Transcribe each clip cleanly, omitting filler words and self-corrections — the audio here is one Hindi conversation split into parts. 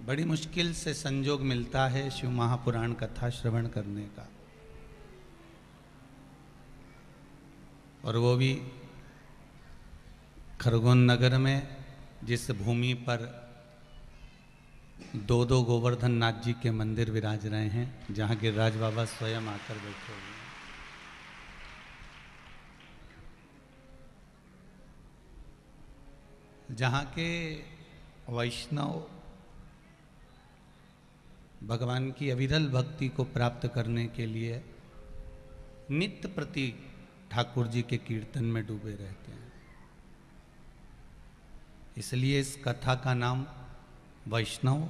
बड़ी मुश्किल से संजोग मिलता है शिव महापुराण कथा श्रवण करने का, और वो भी खरगोन नगर में, जिस भूमि पर दो दो गोवर्धन नाथ जी के मंदिर विराज रहे हैं, जहाँ गिरिराज बाबा स्वयं आकर बैठे हुए हैं। जहाँ के वैष्णव भगवान की अविरल भक्ति को प्राप्त करने के लिए नित्य प्रति ठाकुर जी के कीर्तन में डूबे रहते हैं। इसलिए इस कथा का नाम वैष्णव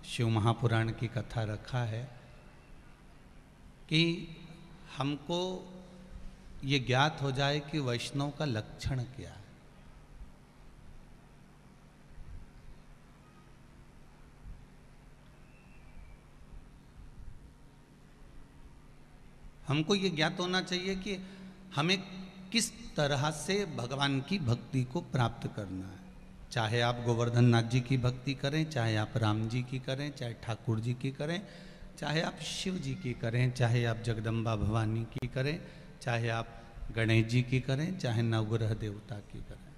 शिव महापुराण की कथा रखा है कि हमको ये ज्ञात हो जाए कि वैष्णव का लक्षण क्या है। हमको ये ज्ञात होना चाहिए कि हमें किस तरह से भगवान की भक्ति को प्राप्त करना है। चाहे आप गोवर्धन नाथ जी की भक्ति करें, चाहे आप राम जी की करें, चाहे ठाकुर जी की करें, चाहे आप शिव जी की करें, चाहे आप जगदम्बा भवानी की करें, चाहे आप गणेश जी की करें, चाहे नवग्रह देवता की करें।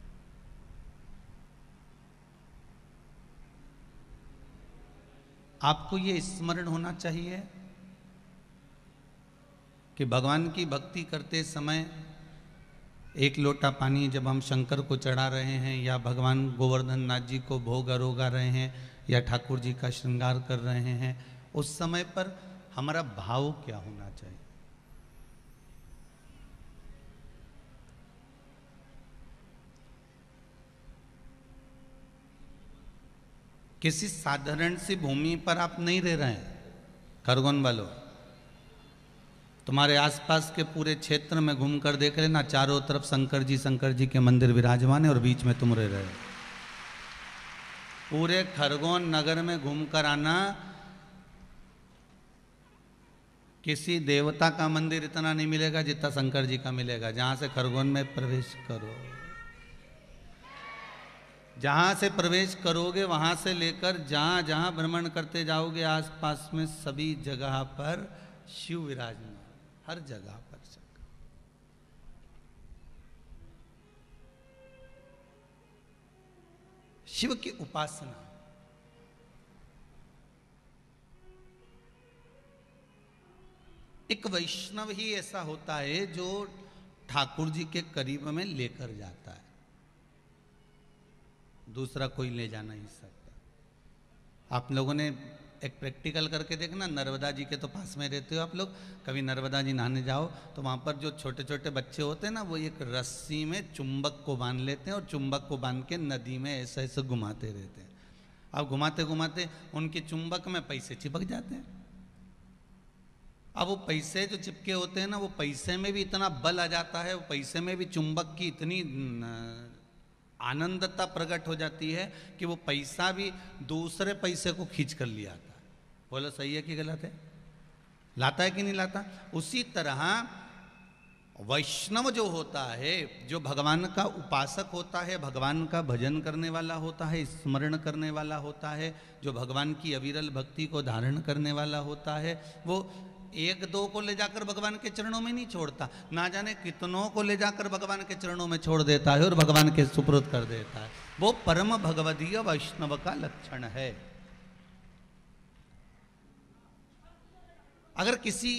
आपको ये स्मरण होना चाहिए कि भगवान की भक्ति करते समय एक लोटा पानी जब हम शंकर को चढ़ा रहे हैं, या भगवान गोवर्धन नाथ जी को भोग अरोगा रहे हैं, या ठाकुर जी का श्रृंगार कर रहे हैं, उस समय पर हमारा भाव क्या होना चाहिए। किसी साधारण सी भूमि पर आप नहीं रह रहे हैं। खरगोन वालों, तुम्हारे आसपास के पूरे क्षेत्र में घूमकर देख लेना, चारों तरफ शंकर जी के मंदिर विराजमान है और बीच में तुम रह रहे हो। पूरे खरगोन नगर में घूमकर आना, किसी देवता का मंदिर इतना नहीं मिलेगा जितना शंकर जी का मिलेगा। जहां से खरगोन में प्रवेश करो, जहां से प्रवेश करोगे वहां से लेकर जहां जहां भ्रमण करते जाओगे, आसपास में सभी जगह पर शिव विराजमान, हर जगह पर शंकर। शिव की उपासना, एक वैष्णव ही ऐसा होता है जो ठाकुर जी के करीब में लेकर जाता है, दूसरा कोई ले जा नहीं सकता। आप लोगों ने एक प्रैक्टिकल करके देखना, नर्मदा जी के तो पास में रहते हो आप लोग, कभी नर्मदा जी नहाने जाओ तो वहाँ पर जो छोटे छोटे बच्चे होते हैं ना, वो एक रस्सी में चुंबक को बांध लेते हैं और चुंबक को बांध के नदी में ऐसे ऐसे घुमाते रहते हैं। अब घुमाते घुमाते उनके चुंबक में पैसे चिपक जाते हैं। अब वो पैसे जो चिपके होते हैं ना, वो पैसे में भी इतना बल आ जाता है, वो पैसे में भी चुंबक की इतनी आनंदता प्रकट हो जाती है कि वो पैसा भी दूसरे पैसे को खींच कर लिया आता है। बोलो सही है कि गलत है? लाता है कि नहीं लाता? उसी तरह वैष्णव जो होता है, जो भगवान का उपासक होता है, भगवान का भजन करने वाला होता है, स्मरण करने वाला होता है, जो भगवान की अविरल भक्ति को धारण करने वाला होता है, वो एक दो को ले जाकर भगवान के चरणों में नहीं छोड़ता, ना जाने कितनों को ले जाकर भगवान के चरणों में छोड़ देता है और भगवान के सुपुर्द कर देता है। वो परम भगवदीय वैष्णव का लक्षण है। अगर किसी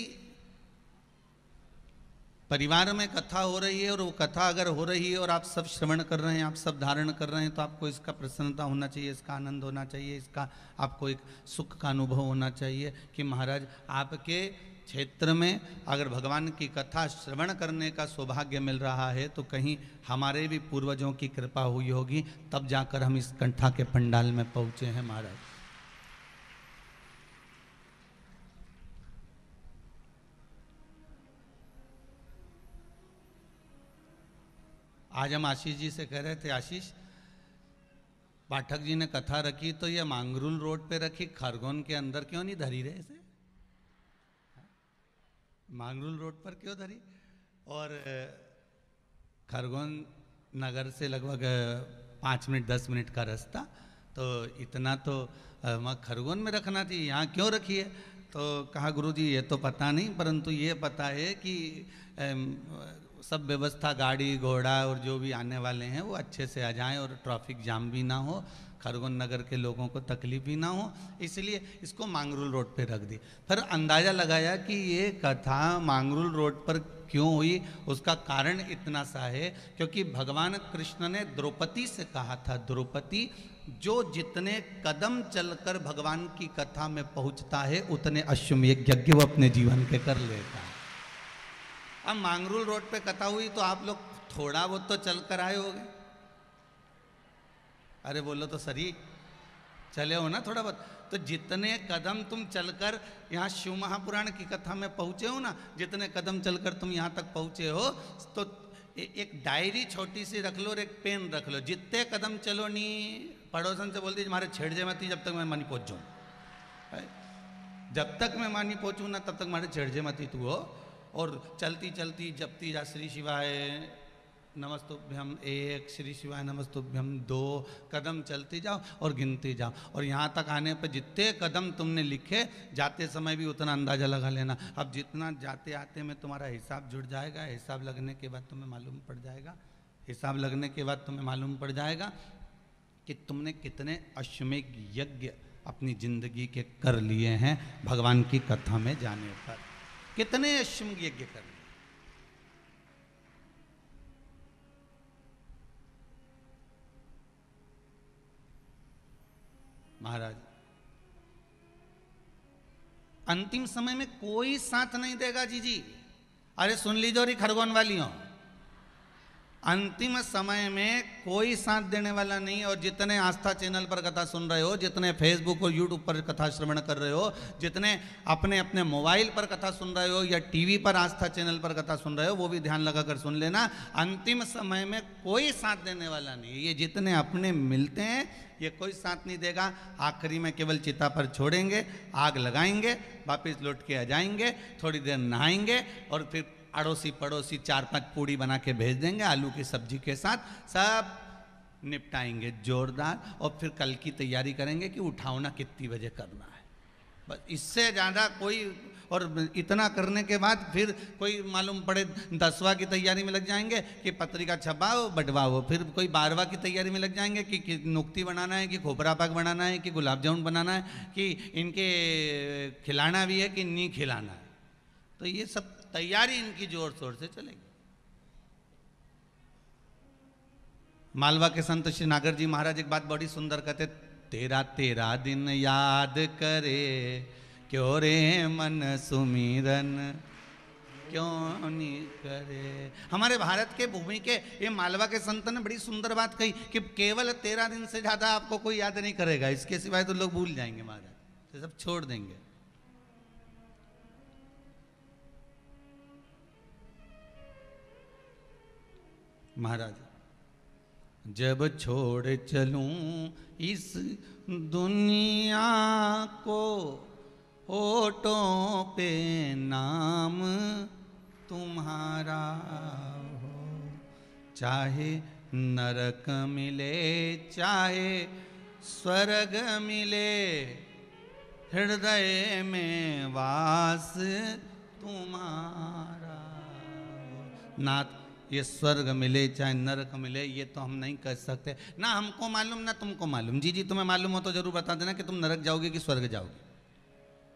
परिवार में कथा हो रही है और वो कथा अगर हो रही है और आप सब श्रवण कर रहे हैं, आप सब धारण कर रहे हैं, तो आपको इसका प्रसन्नता होना चाहिए, इसका आनंद होना चाहिए, इसका आपको एक सुख का अनुभव होना चाहिए कि महाराज आपके क्षेत्र में अगर भगवान की कथा श्रवण करने का सौभाग्य मिल रहा है तो कहीं हमारे भी पूर्वजों की कृपा हुई होगी, तब जाकर हम इस कंठा के पंडाल में पहुँचे हैं महाराज। आज हम आशीष जी से कह रहे थे, आशीष पाठक जी ने कथा रखी तो ये मांगरूल रोड पे रखी, खरगोन के अंदर क्यों नहीं धरी रहे इसे? मांगरूल रोड पर क्यों धरी? और खरगोन नगर से लगभग 5 मिनट 10 मिनट का रास्ता, तो इतना तो वहाँ खरगोन में रखना चाहिए, यहाँ क्यों रखी है? तो कहा गुरुजी ये तो पता नहीं, परंतु ये पता है कि सब व्यवस्था गाड़ी घोड़ा और जो भी आने वाले हैं वो अच्छे से आ जाएं और ट्रैफिक जाम भी ना हो, खरगोन नगर के लोगों को तकलीफ भी ना हो, इसलिए इसको मांगरुल रोड पे रख दी। फिर अंदाज़ा लगाया कि ये कथा मांगरुल रोड पर क्यों हुई। उसका कारण इतना सा है क्योंकि भगवान कृष्ण ने द्रौपदी से कहा था, द्रौपदी जो जितने कदम चलकर भगवान की कथा में पहुंचता है उतने अश्वमेध यज्ञ वो अपने जीवन के कर लेता है। अब मांगरुल रोड पे कथा हुई तो आप लोग थोड़ा बहुत तो चल कर आए होगे। अरे बोलो तो सही, चले हो ना थोड़ा बहुत। तो जितने कदम तुम चलकर यहाँ शिव महापुराण की कथा में पहुँचे हो ना, जितने कदम चलकर तुम यहाँ तक पहुँचे हो, तो एक डायरी छोटी सी रख लो और एक पेन रख लो। जितने कदम चलो नहीं, पड़ोसन से बोल दीजिए हमारे छेड़ जे मत जब तक मैं मानी पहुँच जाऊँ, जब तक मैं मानी पहुँचूँ ना तब तक हमारे छेड़ जे मत तू हो। और चलती चलती जपती जा श्री शिवाय नमस्तुभ्यम 1, श्री शिवाय नमस्तुभ्यम 2 कदम चलती जाओ और गिनती जाओ। और यहाँ तक आने पर जितने कदम तुमने लिखे जाते समय भी उतना अंदाज़ा लगा लेना। अब जितना जाते आते में तुम्हारा हिसाब जुड़ जाएगा, हिसाब लगने के बाद तुम्हें मालूम पड़ जाएगा, हिसाब लगने के बाद तुम्हें मालूम पड़ जाएगा कि तुमने कितने अश्वमेध यज्ञ अपनी जिंदगी के कर लिए हैं भगवान की कथा में जाने पर। कितने अश्वमेध यज्ञ कर लिए। महाराज अंतिम समय में कोई साथ नहीं देगा जी। अरे सुन लीजिए री खरगोन वालियों, अंतिम समय में कोई साथ देने वाला नहीं। और जितने आस्था चैनल पर कथा सुन रहे हो, जितने फेसबुक और यूट्यूब पर कथा श्रवण कर रहे हो, जितने अपने अपने मोबाइल पर कथा सुन रहे हो या टीवी पर आस्था चैनल पर कथा सुन रहे हो, वो भी ध्यान लगाकर सुन लेना। अंतिम समय में कोई साथ देने वाला नहीं। ये जितने अपने मिलते हैं ये कोई साथ नहीं देगा। आखिरी में केवल चिता पर छोड़ेंगे, आग लगाएंगे, वापस लौट के आ जाएंगे, थोड़ी देर नहाएंगे और फिर अड़ोसी पड़ोसी 4-5 पूड़ी बना के भेज देंगे आलू की सब्जी के साथ, सब निपटाएंगे जोरदार। और फिर कल की तैयारी करेंगे कि उठाओ ना कितनी बजे करना है, बस इससे ज़्यादा कोई। और इतना करने के बाद फिर कोई मालूम पड़े 10वां की तैयारी में लग जाएंगे कि पत्रिका छपाओ बंटवाओ, फिर कोई 12वां की तैयारी में लग जाएंगे कि नुक्ती बनाना है, कि खोपरा पाक बनाना है, कि गुलाब जामुन बनाना है, कि इनके खिलाना भी है कि नहीं खिलाना है। तो ये सब तैयारी इनकी जोर शोर से चलेगी। मालवा के संत श्री नागर जी महाराज एक बात बड़ी सुंदर कहते, तेरा तेरा दिन याद करे क्यों रे मन सुमिरन क्यों नहीं करे। हमारे भारत के भूमि के ये मालवा के संत ने बड़ी सुंदर बात कही कि केवल 13 दिन से ज्यादा आपको कोई याद नहीं करेगा, इसके सिवाय तो लोग भूल जाएंगे महाराज, तो सब छोड़ देंगे। महाराज जब छोड़ चलूं इस दुनिया को, होठों पे नाम तुम्हारा हो, चाहे नरक मिले चाहे स्वर्ग मिले, हृदय में वास तुम्हारा हो। नाथ ये स्वर्ग मिले चाहे नरक मिले ये तो हम नहीं कह सकते, ना हमको मालूम ना तुमको मालूम। जी तुम्हें मालूम हो तो जरूर बता देना कि तुम नरक जाओगे कि स्वर्ग जाओगे।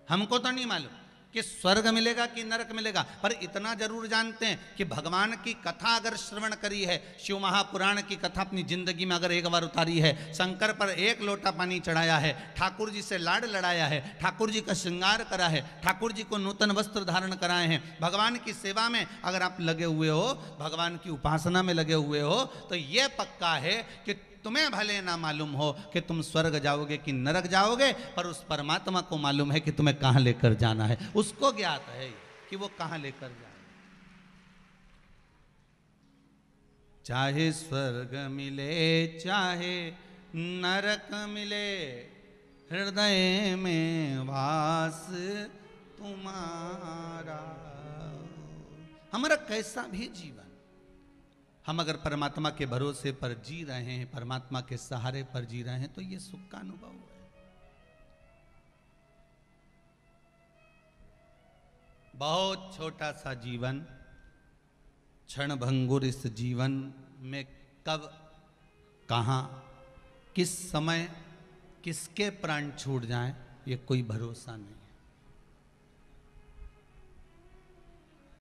हमको तो नहीं मालूम कि स्वर्ग मिलेगा कि नरक मिलेगा, पर इतना जरूर जानते हैं कि भगवान की कथा अगर श्रवण करी है, शिव महापुराण की कथा अपनी जिंदगी में अगर एक बार उतारी है, शंकर पर एक लोटा पानी चढ़ाया है, ठाकुर जी से लाड लड़ाया है, ठाकुर जी का श्रृंगार करा है, ठाकुर जी को नूतन वस्त्र धारण कराए हैं, भगवान की सेवा में अगर आप लगे हुए हो, भगवान की उपासना में लगे हुए हो, तो यह पक्का है कि तुम्हें भले ना मालूम हो कि तुम स्वर्ग जाओगे कि नरक जाओगे, पर उस परमात्मा को मालूम है कि तुम्हें कहां लेकर जाना है। उसको ज्ञात है कि वो कहां लेकर जाए। चाहे स्वर्ग मिले चाहे नरक मिले, हृदय में वास तुम्हारा। हमारा कैसा भी जीवन, हम अगर परमात्मा के भरोसे पर जी रहे हैं, परमात्मा के सहारे पर जी रहे हैं, तो ये सुख का अनुभव है। बहुत छोटा सा जीवन, क्षण भंगुर इस जीवन में कब, कहाँ, किस समय किसके प्राण छूट जाएं, ये कोई भरोसा नहीं।